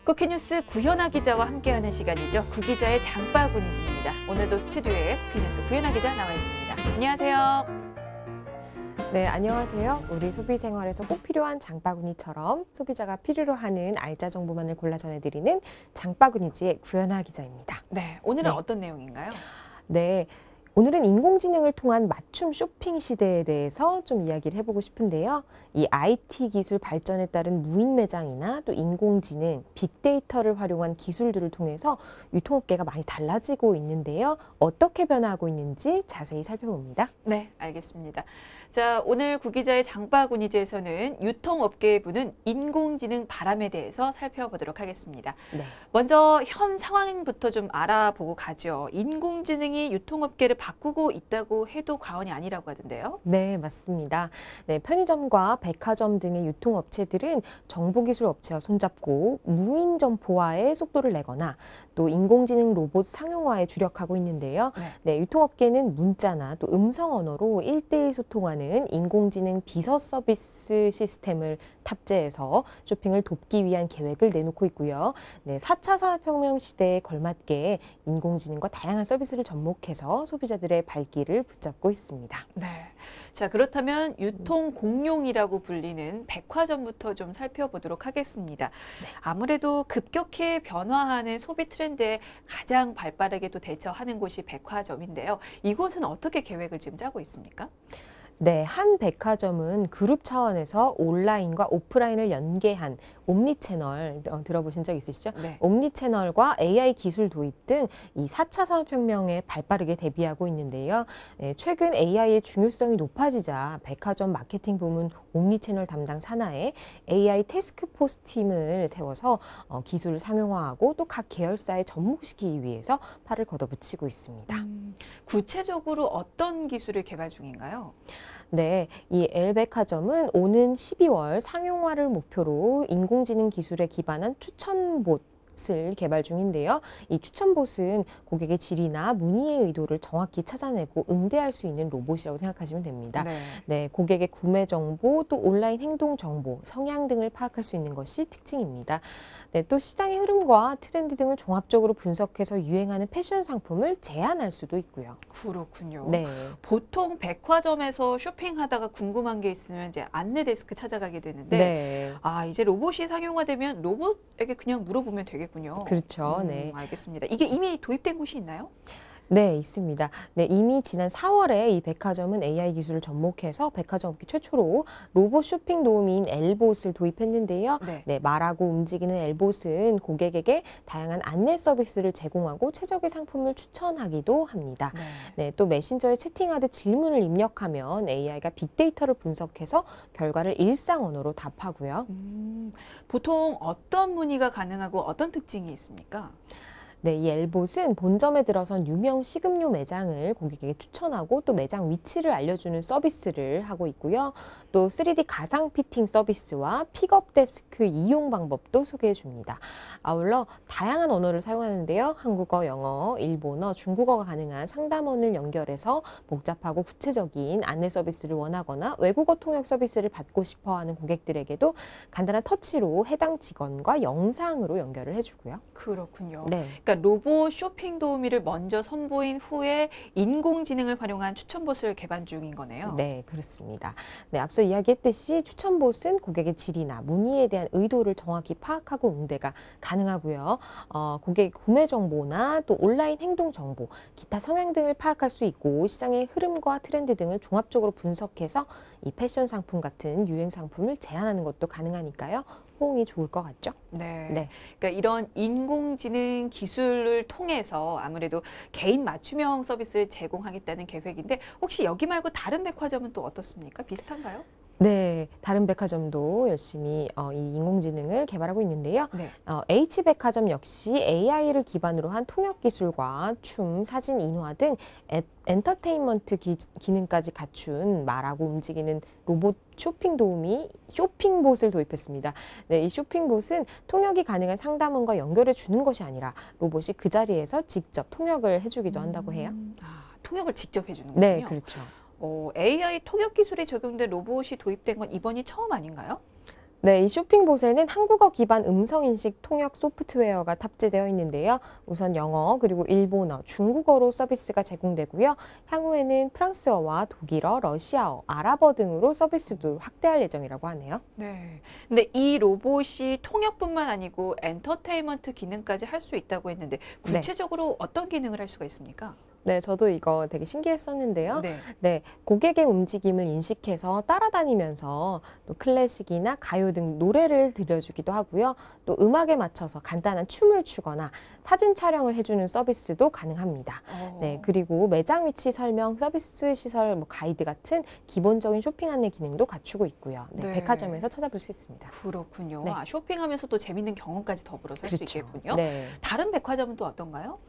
쿠키뉴스 구현아 기자와 함께하는 시간이죠. 구기자의 장바구니집입니다. 오늘도 스튜디오에 쿠키뉴스 구현아 기자 나와 있습니다. 안녕하세요. 네, 안녕하세요. 우리 소비 생활에서 꼭 필요한 장바구니처럼 소비자가 필요로 하는 알짜 정보만을 골라 전해드리는 장바구니지의 구현아 기자입니다. 네, 오늘은 어떤 내용인가요? 네. 오늘은 인공지능을 통한 맞춤 쇼핑 시대에 대해서 좀 이야기를 해보고 싶은데요. 이 IT 기술 발전에 따른 무인 매장이나 또 인공지능, 빅데이터를 활용한 기술들을 통해서 유통업계가 많이 달라지고 있는데요. 어떻게 변화하고 있는지 자세히 살펴봅니다. 네, 알겠습니다. 자, 오늘 구기자의 장바구니지에서는 유통업계에 부는 인공지능 바람에 대해서 살펴보도록 하겠습니다. 네. 먼저 현 상황부터 좀 알아보고 가죠. 인공지능이 유통업계를 바꾸고 있다고 해도 과언이 아니라고 하던데요. 네, 맞습니다. 네, 편의점과 백화점 등의 유통업체들은 정보기술 업체와 손잡고 무인 점포화에 속도를 내거나 또 인공지능 로봇 상용화에 주력하고 있는데요. 네, 유통업계는 문자나 또 음성 언어로 1:1 소통하는 인공지능 비서 서비스 시스템을 탑재해서 쇼핑을 돕기 위한 계획을 내놓고 있고요. 네, 4차 산업혁명 시대에 걸맞게 인공지능과 다양한 서비스를 접목해서 소비자들의 발길을 붙잡고 있습니다. 네. 자, 그렇다면 유통 공룡이라고 불리는 백화점부터 좀 살펴보도록 하겠습니다. 아무래도 급격히 변화하는 소비 트렌드에 가장 발빠르게 또 대처하는 곳이 백화점인데요. 이곳은 어떻게 계획을 지금 짜고 있습니까? 네, 한 백화점은 그룹 차원에서 온라인과 오프라인을 연계한 옴니채널 들어보신 적 있으시죠? 네. 옴니채널과 AI 기술 도입 등 이 4차 산업혁명에 발빠르게 대비하고 있는데요. 최근 AI의 중요성이 높아지자 백화점 마케팅 부문 옴니채널 담당 산하에 AI 태스크포스 팀을 세워서 기술을 상용화하고 또 각 계열사에 접목시키기 위해서 팔을 걷어붙이고 있습니다. 구체적으로 어떤 기술을 개발 중인가요? 네, 이 L백화점은 오는 12월 상용화를 목표로 인공지능 기술에 기반한 추천봇을 개발 중인데요. 이 추천봇은 고객의 질이나 문의의 의도를 정확히 찾아내고 응대할 수 있는 로봇이라고 생각하시면 됩니다. 네, 고객의 구매 정보, 또 온라인 행동 정보, 성향 등을 파악할 수 있는 것이 특징입니다. 네, 또 시장의 흐름과 트렌드 등을 종합적으로 분석해서 유행하는 패션 상품을 제안할 수도 있고요. 그렇군요. 네. 보통 백화점에서 쇼핑하다가 궁금한 게 있으면 이제 안내 데스크 찾아가게 되는데 네. 이제 로봇이 상용화되면 로봇에게 그냥 물어보면 되겠군요. 그렇죠. 네. 알겠습니다. 이게 이미 도입된 곳이 있나요? 네, 있습니다. 네, 이미 지난 4월에 이 백화점은 AI 기술을 접목해서 백화점 업계 최초로 로봇 쇼핑 도우미인 엘봇을 도입했는데요. 네, 말하고 움직이는 엘봇은 고객에게 다양한 안내 서비스를 제공하고 최적의 상품을 추천하기도 합니다. 네, 또 메신저에 채팅하듯 질문을 입력하면 AI가 빅데이터를 분석해서 결과를 일상 언어로 답하고요. 보통 어떤 문의가 가능하고 어떤 특징이 있습니까? 네, 이 엘봇은 본점에 들어선 유명 식음료 매장을 고객에게 추천하고 또 매장 위치를 알려주는 서비스를 하고 있고요. 또 3D 가상 피팅 서비스와 픽업 데스크 이용 방법도 소개해 줍니다. 아울러 다양한 언어를 사용하는데요. 한국어, 영어, 일본어, 중국어가 가능한 상담원을 연결해서 복잡하고 구체적인 안내 서비스를 원하거나 외국어 통역 서비스를 받고 싶어 하는 고객들에게도 간단한 터치로 해당 직원과 영상으로 연결을 해주고요. 그렇군요. 네. 그러니까 로봇 쇼핑 도우미를 먼저 선보인 후에 인공지능을 활용한 추천봇을 개발 중인 거네요. 네, 그렇습니다. 네, 앞서 이야기했듯이 추천봇은 고객의 질이나 문의에 대한 의도를 정확히 파악하고 응대가 가능하고요. 고객의 구매 정보나 또 온라인 행동 정보, 기타 성향 등을 파악할 수 있고 시장의 흐름과 트렌드 등을 종합적으로 분석해서 이 패션 상품 같은 유행 상품을 제안하는 것도 가능하니까요. 호응이 좋을 것 같죠? 네. 그러니까 이런 인공지능 기술을 통해서 아무래도 개인 맞춤형 서비스를 제공하겠다는 계획인데 혹시 여기 말고 다른 백화점은 또 어떻습니까? 비슷한가요? 네, 다른 백화점도 열심히 이 인공지능을 개발하고 있는데요. H백화점 역시 AI를 기반으로 한 통역 기술과 춤, 사진 인화 등 엔터테인먼트 기능까지 갖춘 말하고 움직이는 로봇 쇼핑 도우미 쇼핑봇을 도입했습니다. 네, 이 쇼핑봇은 통역이 가능한 상담원과 연결해 주는 것이 아니라 로봇이 그 자리에서 직접 통역을 해주기도 한다고 해요. 통역을 직접 해주는군요. 네, 그렇죠. AI 통역 기술이 적용된 로봇이 도입된 건 이번이 처음 아닌가요? 네, 이 쇼핑봇에는 한국어 기반 음성인식 통역 소프트웨어가 탑재되어 있는데요. 우선 영어, 그리고 일본어, 중국어로 서비스가 제공되고요. 향후에는 프랑스어와 독일어, 러시아어, 아랍어 등으로 서비스도 확대할 예정이라고 하네요. 네. 근데 이 로봇이 통역뿐만 아니고 엔터테인먼트 기능까지 할 수 있다고 했는데 네. 구체적으로 어떤 기능을 할 수가 있습니까? 네, 저도 이거 되게 신기했었는데요. 네. 네, 고객의 움직임을 인식해서 따라다니면서 또 클래식이나 가요 등 노래를 들려주기도 하고요. 또 음악에 맞춰서 간단한 춤을 추거나 사진 촬영을 해주는 서비스도 가능합니다. 네, 그리고 매장 위치 설명, 서비스 시설, 가이드 같은 기본적인 쇼핑 안내 기능도 갖추고 있고요. 네, 네. 백화점에서 찾아볼 수 있습니다. 그렇군요. 네. 아, 쇼핑하면서 또 재밌는 경험까지 더불어서 할 수 그렇죠. 있겠군요. 네. 다른 백화점은 또 어떤가요?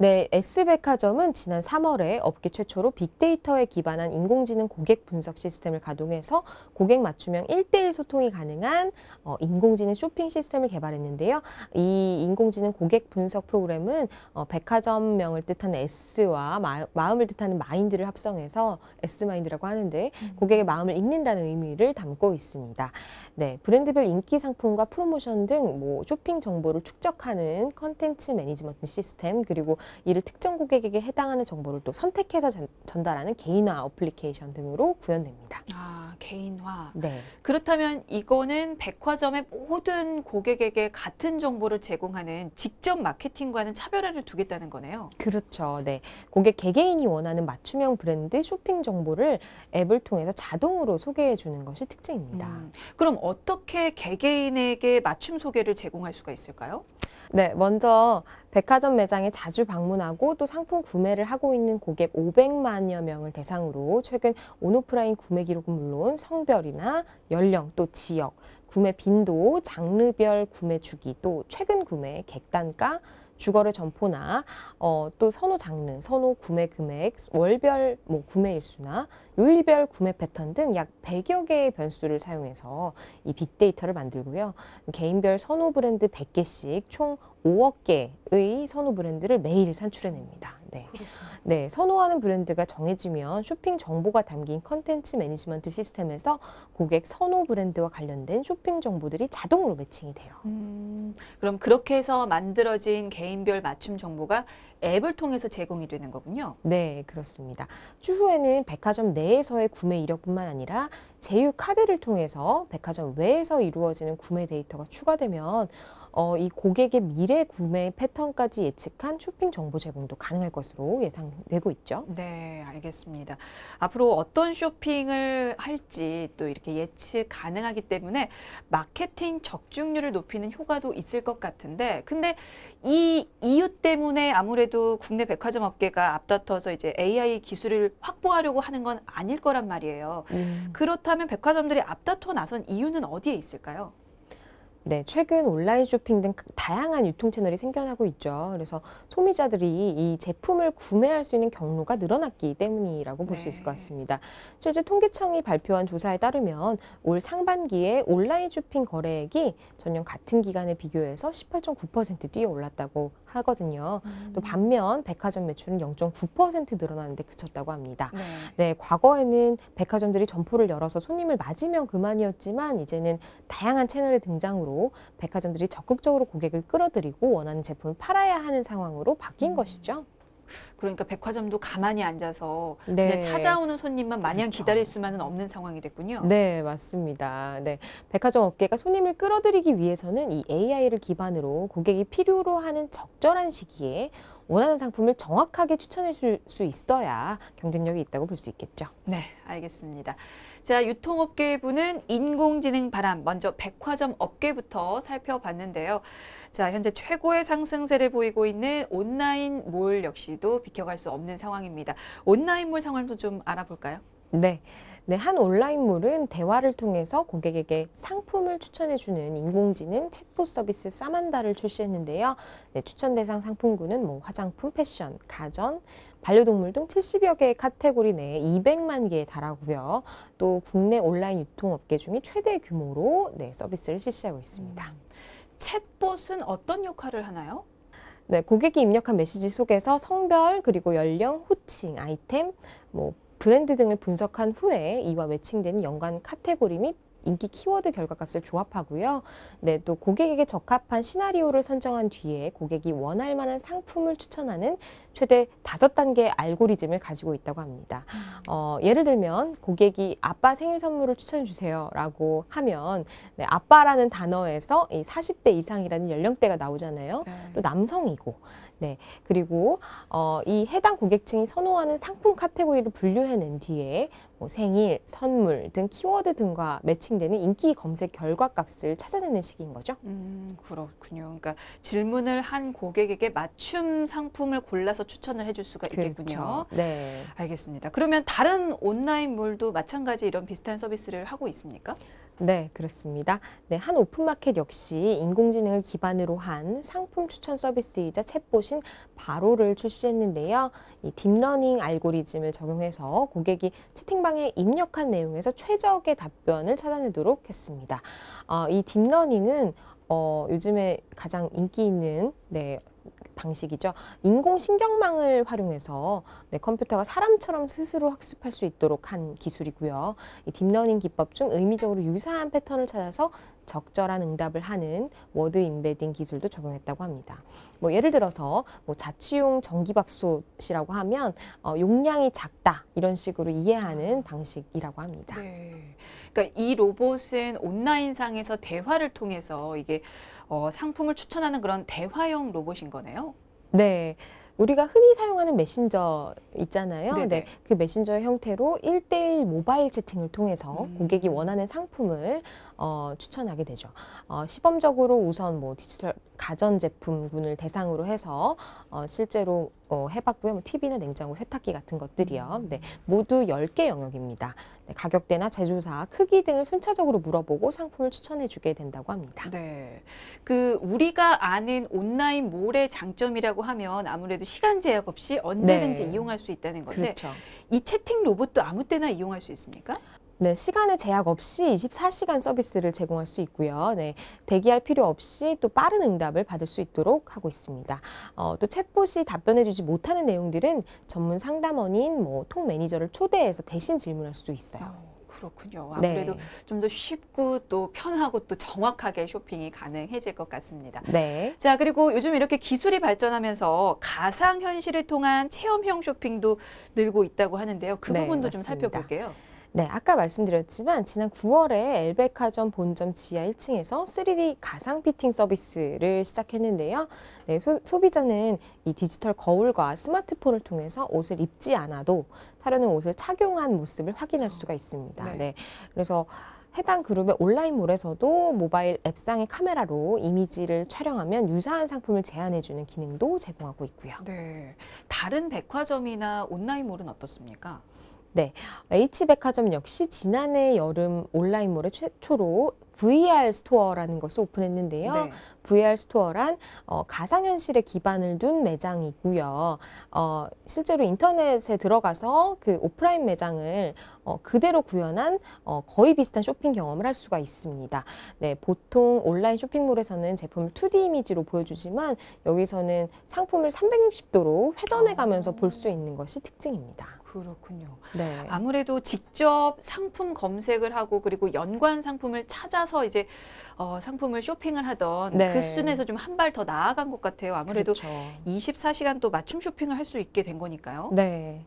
네, S백화점은 지난 3월에 업계 최초로 빅데이터에 기반한 인공지능 고객 분석 시스템을 가동해서 고객 맞춤형 1대1 소통이 가능한 인공지능 쇼핑 시스템을 개발했는데요. 이 인공지능 고객 분석 프로그램은 백화점명을 뜻하는 S와 마음을 뜻하는 마인드를 합성해서 S마인드라고 하는데 고객의 마음을 읽는다는 의미를 담고 있습니다. 네, 브랜드별 인기 상품과 프로모션 등 쇼핑 정보를 축적하는 컨텐츠 매니지먼트 시스템, 그리고 이를 특정 고객에게 해당하는 정보를 또 선택해서 전달하는 개인화 어플리케이션 등으로 구현됩니다. 아, 개인화. 네. 그렇다면 이거는 백화점의 모든 고객에게 같은 정보를 제공하는 직접 마케팅과는 차별화를 두겠다는 거네요. 그렇죠. 네. 고객 개개인이 원하는 맞춤형 브랜드 쇼핑 정보를 앱을 통해서 자동으로 소개해 주는 것이 특징입니다. 그럼 어떻게 개개인에게 맞춤 소개를 제공할 수가 있을까요? 네, 먼저 백화점 매장에 자주 방문하고 또 상품 구매를 하고 있는 고객 500만여 명을 대상으로 최근 온오프라인 구매 기록은 물론 성별이나 연령, 또 지역, 구매 빈도, 장르별 구매 주기, 또 최근 구매, 객단가, 주거래 점포나 또 선호 장르, 선호 구매 금액, 월별 구매 일수나 요일별 구매 패턴 등 약 100여 개의 변수를 사용해서 이 빅데이터를 만들고요. 개인별 선호 브랜드 100개씩 총 5억 개의 선호 브랜드를 매일 산출해냅니다. 네. 네, 선호하는 브랜드가 정해지면 쇼핑 정보가 담긴 컨텐츠 매니지먼트 시스템에서 고객 선호 브랜드와 관련된 쇼핑 정보들이 자동으로 매칭이 돼요. 그럼 그렇게 해서 만들어진 개인별 맞춤 정보가 앱을 통해서 제공이 되는 거군요. 네, 그렇습니다. 추후에는 백화점 내에서의 구매 이력뿐만 아니라 제휴 카드를 통해서 백화점 외에서 이루어지는 구매 데이터가 추가되면 이 고객의 미래 구매 패턴까지 예측한 쇼핑 정보 제공도 가능할 것으로 예상되고 있죠. 네, 알겠습니다. 앞으로 어떤 쇼핑을 할지 또 이렇게 예측 가능하기 때문에 마케팅 적중률을 높이는 효과도 있을 것 같은데, 근데 이 이유 때문에 아무래도 국내 백화점 업계가 앞다퉈서 이제 AI 기술을 확보하려고 하는 건 아닐 거란 말이에요. 그렇다면 백화점들이 앞다퉈 나선 이유는 어디에 있을까요? 네, 최근 온라인 쇼핑 등 다양한 유통 채널이 생겨나고 있죠. 그래서 소비자들이 이 제품을 구매할 수 있는 경로가 늘어났기 때문이라고 볼 수 있을 것 같습니다. 실제 통계청이 발표한 조사에 따르면 올 상반기에 온라인 쇼핑 거래액이 전년 같은 기간에 비교해서 18.9% 뛰어 올랐다고 하거든요. 또 반면 백화점 매출은 0.9% 늘어나는데 그쳤다고 합니다. 네, 과거에는 백화점들이 점포를 열어서 손님을 맞으면 그만이었지만 이제는 다양한 채널의 등장으로 백화점들이 적극적으로 고객을 끌어들이고 원하는 제품을 팔아야 하는 상황으로 바뀐 것이죠. 그러니까 백화점도 가만히 앉아서 네. 그냥 찾아오는 손님만 마냥 그렇죠. 기다릴 수만은 없는 상황이 됐군요. 네, 맞습니다. 네, 백화점 업계가 손님을 끌어들이기 위해서는 이 AI를 기반으로 고객이 필요로 하는 적절한 시기에 원하는 상품을 정확하게 추천해 줄 수 있어야 경쟁력이 있다고 볼 수 있겠죠. 네, 알겠습니다. 자, 유통업계부는 인공지능 바람, 먼저 백화점 업계부터 살펴봤는데요. 자, 현재 최고의 상승세를 보이고 있는 온라인 몰 역시도 비켜갈 수 없는 상황입니다. 온라인몰 상황도 좀 알아볼까요? 네. 네, 한 온라인몰은 대화를 통해서 고객에게 상품을 추천해주는 인공지능 챗봇 서비스 사만다를 출시했는데요. 네, 추천 대상 상품군은 화장품, 패션, 가전, 반려동물 등 70여 개의 카테고리 내에 200만 개에 달하고요. 또 국내 온라인 유통업계 중에 최대 규모로 서비스를 실시하고 있습니다. 챗봇은 어떤 역할을 하나요? 네, 고객이 입력한 메시지 속에서 성별, 그리고 연령, 호칭, 아이템, 브랜드 등을 분석한 후에 이와 매칭되는 연관 카테고리 및 인기 키워드 결과값을 조합하고요. 네, 또 고객에게 적합한 시나리오를 선정한 뒤에 고객이 원할 만한 상품을 추천하는 최대 5단계의 알고리즘을 가지고 있다고 합니다. 예를 들면 고객이 아빠 생일 선물을 추천해 주세요라고 하면 네, 아빠라는 단어에서 이 40대 이상이라는 연령대가 나오잖아요. 또 남성이고 네, 그리고 이 해당 고객층이 선호하는 상품 카테고리를 분류해낸 뒤에 뭐 생일, 선물 등 키워드 등과 매칭되는 인기 검색 결과값을 찾아내는 식인 거죠. 그렇군요. 그러니까 질문을 한 고객에게 맞춤 상품을 골라서 추천을 해줄 수가 있겠군요. 그렇죠. 네. 알겠습니다. 그러면 다른 온라인몰도 마찬가지 이런 비슷한 서비스를 하고 있습니까? 네, 그렇습니다. 네, 한 오픈마켓 역시 인공지능을 기반으로 한 상품 추천 서비스이자 챗봇인 바로를 출시했는데요. 이 딥러닝 알고리즘을 적용해서 고객이 채팅방에 입력한 내용에서 최적의 답변을 찾아내도록 했습니다. 이 딥러닝은 요즘에 가장 인기 있는 방식이죠. 인공신경망을 활용해서 컴퓨터가 사람처럼 스스로 학습할 수 있도록 한 기술이고요. 이 딥러닝 기법 중 의미적으로 유사한 패턴을 찾아서 적절한 응답을 하는 워드 임베딩 기술도 적용했다고 합니다. 뭐 예를 들어서 뭐 자취용 전기밥솥이라고 하면 용량이 작다 이런 식으로 이해하는 방식이라고 합니다. 네. 그러니까 이 로봇은 온라인상에서 대화를 통해서 이게 상품을 추천하는 그런 대화형 로봇인 거네요. 네. 우리가 흔히 사용하는 메신저 있잖아요. 네네. 네, 그 메신저의 형태로 1대1 모바일 채팅을 통해서 고객이 원하는 상품을 추천하게 되죠. 시범적으로 우선 뭐 디지털 가전제품군을 대상으로 해서 실제로 해봤고요. 뭐 TV나 냉장고, 세탁기 같은 것들이요. 네, 모두 10개 영역입니다. 네, 가격대나 제조사, 크기 등을 순차적으로 물어보고 상품을 추천해주게 된다고 합니다. 네. 그 우리가 아는 온라인 몰의 장점이라고 하면 아무래도 시간 제약 없이 언제든지 네. 이용할 수 있다는 건데 그렇죠. 이 채팅 로봇도 아무 때나 이용할 수 있습니까? 네, 시간의 제약 없이 24시간 서비스를 제공할 수 있고요. 네, 대기할 필요 없이 또 빠른 응답을 받을 수 있도록 하고 있습니다. 또 챗봇이 답변해주지 못하는 내용들은 전문 상담원인 뭐 통 매니저를 초대해서 대신 질문할 수도 있어요. 그렇군요. 아무래도 네. 좀 더 쉽고 또 편하고 또 정확하게 쇼핑이 가능해질 것 같습니다. 네. 자, 그리고 요즘 이렇게 기술이 발전하면서 가상현실을 통한 체험형 쇼핑도 늘고 있다고 하는데요. 그 네, 부분도 좀 맞습니다. 살펴볼게요. 네, 아까 말씀드렸지만 지난 9월에 엘백화점 본점 지하 1층에서 3D 가상 피팅 서비스를 시작했는데요. 네, 소비자는 이 디지털 거울과 스마트폰을 통해서 옷을 입지 않아도 사려는 옷을 착용한 모습을 확인할 수가 있습니다. 네. 네, 그래서 해당 그룹의 온라인몰에서도 모바일 앱상의 카메라로 이미지를 촬영하면 유사한 상품을 제안해주는 기능도 제공하고 있고요. 네. 다른 백화점이나 온라인몰은 어떻습니까? 네, H백화점 역시 지난해 여름 온라인몰에 최초로 VR 스토어라는 것을 오픈했는데요. 네. VR 스토어란 가상현실에 기반을 둔 매장이고요. 실제로 인터넷에 들어가서 그 오프라인 매장을 그대로 구현한 거의 비슷한 쇼핑 경험을 할 수가 있습니다. 네, 보통 온라인 쇼핑몰에서는 제품을 2D 이미지로 보여주지만 여기서는 상품을 360도로 회전해 가면서 볼 수 있는 것이 특징입니다. 그렇군요. 네. 아무래도 직접 상품 검색을 하고 그리고 연관 상품을 찾아서 이제 상품을 쇼핑을 하던 네. 그 수준에서 좀 한 발 더 나아간 것 같아요. 아무래도 그렇죠. 24시간 또 맞춤 쇼핑을 할 수 있게 된 거니까요. 네.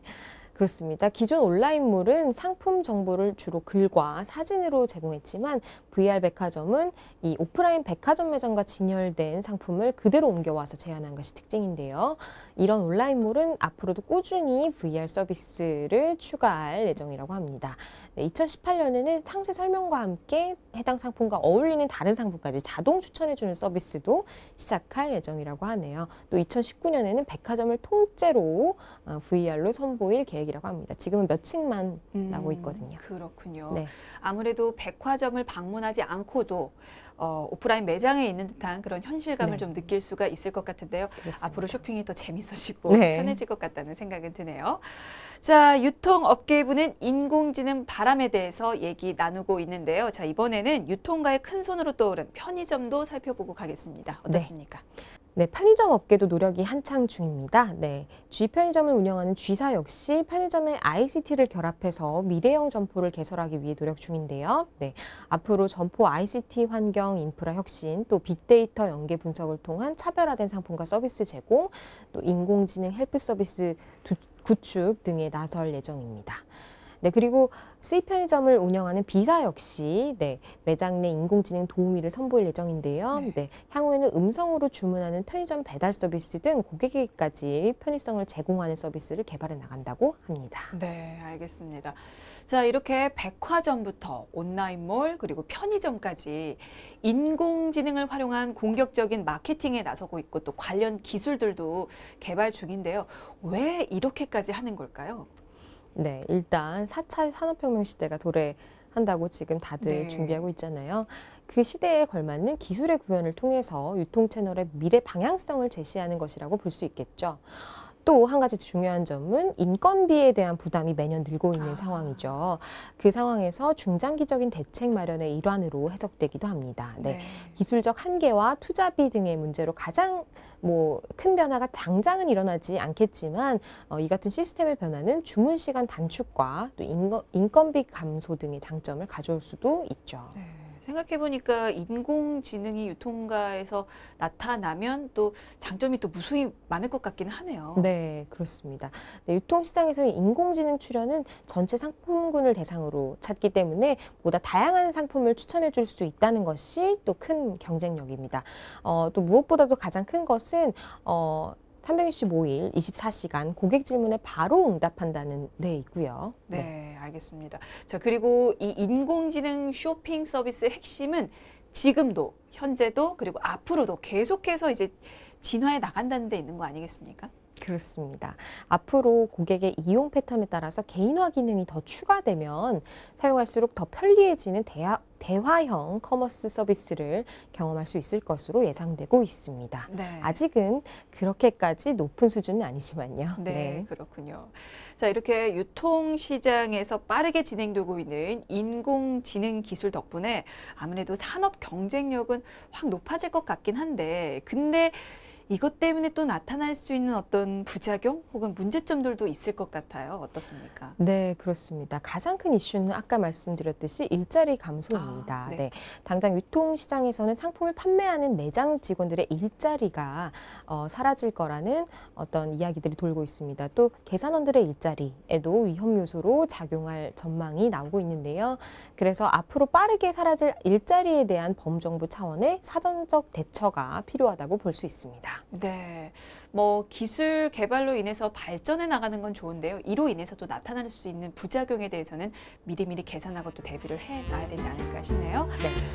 그렇습니다. 기존 온라인몰은 상품 정보를 주로 글과 사진으로 제공했지만 VR 백화점은 이 오프라인 백화점 매장과 진열된 상품을 그대로 옮겨와서 제안한 것이 특징인데요. 이런 온라인몰은 앞으로도 꾸준히 VR 서비스를 추가할 예정이라고 합니다. 네, 2018년에는 상세 설명과 함께 해당 상품과 어울리는 다른 상품까지 자동 추천해주는 서비스도 시작할 예정이라고 하네요. 또 2019년에는 백화점을 통째로 VR로 선보일 계획이라고 합니다. 지금은 몇 층만 나오고 있거든요. 그렇군요. 네. 아무래도 백화점을 방문하지 않고도 오프라인 매장에 있는 듯한 그런 현실감을 네. 좀 느낄 수가 있을 것 같은데요. 그렇습니다. 앞으로 쇼핑이 더 재밌어지고 네. 편해질 것 같다는 생각은 드네요. 자, 유통업계부는 인공지능 바람에 대해서 얘기 나누고 있는데요. 자, 이번에는 유통가의 큰 손으로 떠오른 편의점도 살펴보고 가겠습니다. 어떻습니까? 네, 편의점 업계도 노력이 한창 중입니다. 네, G 편의점을 운영하는 G사 역시 편의점의 ICT를 결합해서 미래형 점포를 개설하기 위해 노력 중인데요. 네, 앞으로 점포 ICT 환경 인프라 혁신, 또 빅데이터 연계 분석을 통한 차별화된 상품과 서비스 제공, 또 인공지능 헬프 서비스 구축 등에 나설 예정입니다. 네, 그리고 C 편의점을 운영하는 B사 역시 매장 내 인공지능 도우미를 선보일 예정인데요. 향후에는 음성으로 주문하는 편의점 배달 서비스 등 고객에게까지 편의성을 제공하는 서비스를 개발해 나간다고 합니다. 네, 알겠습니다. 자, 이렇게 백화점부터 온라인몰 그리고 편의점까지 인공지능을 활용한 공격적인 마케팅에 나서고 있고 또 관련 기술들도 개발 중인데요. 왜 이렇게까지 하는 걸까요? 네, 일단 4차 산업혁명 시대가 도래한다고 지금 다들 준비하고 있잖아요. 그 시대에 걸맞는 기술의 구현을 통해서 유통 채널의 미래 방향성을 제시하는 것이라고 볼 수 있겠죠. 또 한 가지 중요한 점은 인건비에 대한 부담이 매년 늘고 있는 상황이죠. 그 상황에서 중장기적인 대책 마련의 일환으로 해석되기도 합니다. 기술적 한계와 투자비 등의 문제로 가장 큰 변화가 당장은 일어나지 않겠지만 이 같은 시스템의 변화는 주문 시간 단축과 또 인건비 감소 등의 장점을 가져올 수도 있죠. 생각해보니까 인공지능이 유통가에서 나타나면 또 장점이 또 무수히 많을 것 같기는 하네요. 네, 그렇습니다. 네, 유통시장에서의 인공지능 출현은 전체 상품군을 대상으로 찾기 때문에 보다 다양한 상품을 추천해 줄 수 있다는 것이 또 큰 경쟁력입니다. 또 무엇보다도 가장 큰 것은 365일 24시간 고객 질문에 바로 응답한다는 데 있고요. 네, 알겠습니다. 자, 그리고 이 인공지능 쇼핑 서비스의 핵심은 지금도, 현재도, 그리고 앞으로도 계속해서 이제 진화해 나간다는 데 있는 거 아니겠습니까? 그렇습니다. 앞으로 고객의 이용 패턴에 따라서 개인화 기능이 더 추가되면 사용할수록 더 편리해지는 대화형 커머스 서비스를 경험할 수 있을 것으로 예상되고 있습니다. 아직은 그렇게까지 높은 수준은 아니지만요. 네, 그렇군요. 자, 이렇게 유통시장에서 빠르게 진행되고 있는 인공지능 기술 덕분에 아무래도 산업 경쟁력은 확 높아질 것 같긴 한데, 근데 이것 때문에 또 나타날 수 있는 어떤 부작용 혹은 문제점들도 있을 것 같아요. 어떻습니까? 네, 그렇습니다. 가장 큰 이슈는 아까 말씀드렸듯이 일자리 감소입니다. 당장 유통시장에서는 상품을 판매하는 매장 직원들의 일자리가 사라질 거라는 어떤 이야기들이 돌고 있습니다. 또 계산원들의 일자리에도 위험 요소로 작용할 전망이 나오고 있는데요. 그래서 앞으로 빠르게 사라질 일자리에 대한 범정부 차원의 사전적 대처가 필요하다고 볼 수 있습니다. 네, 기술 개발로 인해서 발전해 나가는 건 좋은데요. 이로 인해서 또 나타날 수 있는 부작용에 대해서는 미리미리 계산하고 또 대비를 해놔야 되지 않을까 싶네요.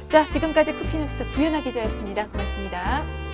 자, 지금까지 쿠키뉴스 구연아 기자였습니다. 고맙습니다.